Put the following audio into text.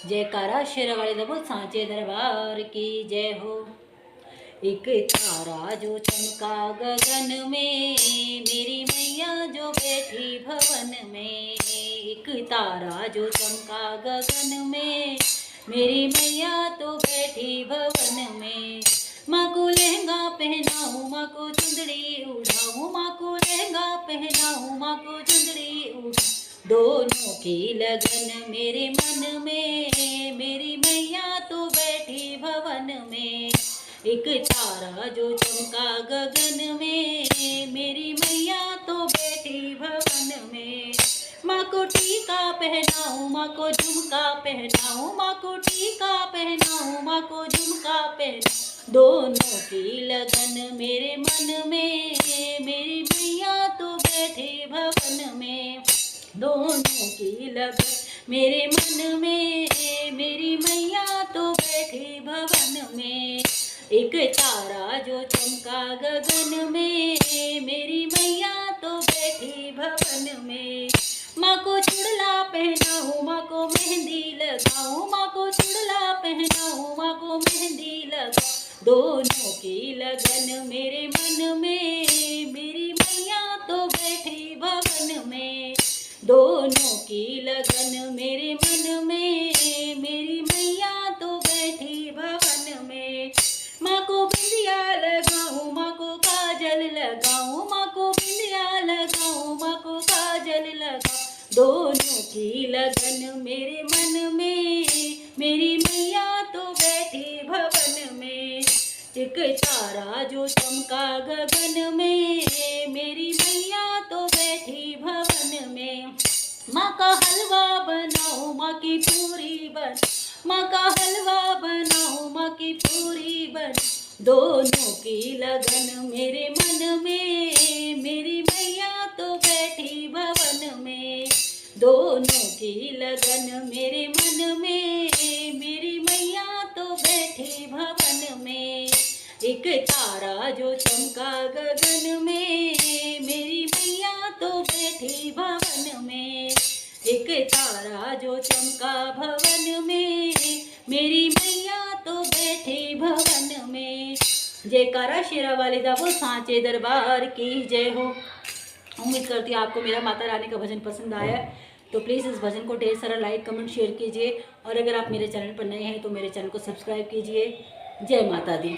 जयकारा शेरा वाले दबो सांचे दरबार की जय हो। एक तारा जो चमका गगन में, मेरी मैया जो बैठी भवन में। एक तारा जो चमका गगन में, मेरी मैया तो बैठी भवन में। माँ को लहंगा पहनाऊँ, माँ को चुंदड़ी उड़ाऊँ, माँ को लहंगा पहनाऊँ, माँ को चुंदड़ी उड़ाऊँ। दोनों की लगन मेरे मन में, मेरी मैया तो बैठी भवन में। एक तारा जो चमका गगन में, मेरी मैया तो बैठी भवन में। माँ को टीका पहनाऊँ, माँ को झुमका पहनाऊँ, माँ को टीका पहनाऊँ, माँ को झुमका पहनाऊँ। दोनों की लगन मेरे मन में, मेरी मैया तो बैठी भवन में। दोनों की लगन मेरे मन में, मेरी मैया तो बैठी भवन में। एक तारा जो चमका गगन में, मेरी मैया तो बैठी भवन में। माँ को चुड़ला पहनाऊँ, माँ को मेहंदी लगाऊँ, माँ को चुड़ला पहनाऊँ, माँ को मेहंदी लगाऊँ। दोनों की लगन मेरे मन में, मेरी मैया तो बैठी भवन में। दोनों की लगन मेरे मन में, मेरी मैया तो बैठी भवन में। माँ को बिंदिया लगाऊँ, माँ को काजल लगाऊँ, माँ को बिंदिया लगाऊँ, माँ को काजल लगाऊँ। दोनों की लगन मेरे मन में, मेरी मैया तो बैठी भवन में। एक तारा जो चमका गगन में, मेरी मैया तो बैठी भवन में। माँ का हलवा बनाओ, माँ की पूरी बन, माँ का हलवा बनाओ, माँ की पूरी बन। दोनों की लगन मेरे मन में, मेरी मैया तो बैठी भवन में। दोनों की लगन मेरे मन में, मेरी मैया तो बैठी भवन में। एक तारा जो चमका गगन में, मेरी मैया तो बैठी भवन में। एक तारा जो चमका भवन में, मेरी मैया तो बैठी भवन में। जयकारा शेरा वाले दा वो सांचे दरबार की जय हो। उम्मीद करती हूँ आपको मेरा माता रानी का भजन पसंद आया है, तो प्लीज़ इस भजन को ढेर सारा लाइक कमेंट शेयर कीजिए। और अगर आप मेरे चैनल पर नए हैं तो मेरे चैनल को सब्सक्राइब कीजिए। जय माता दी।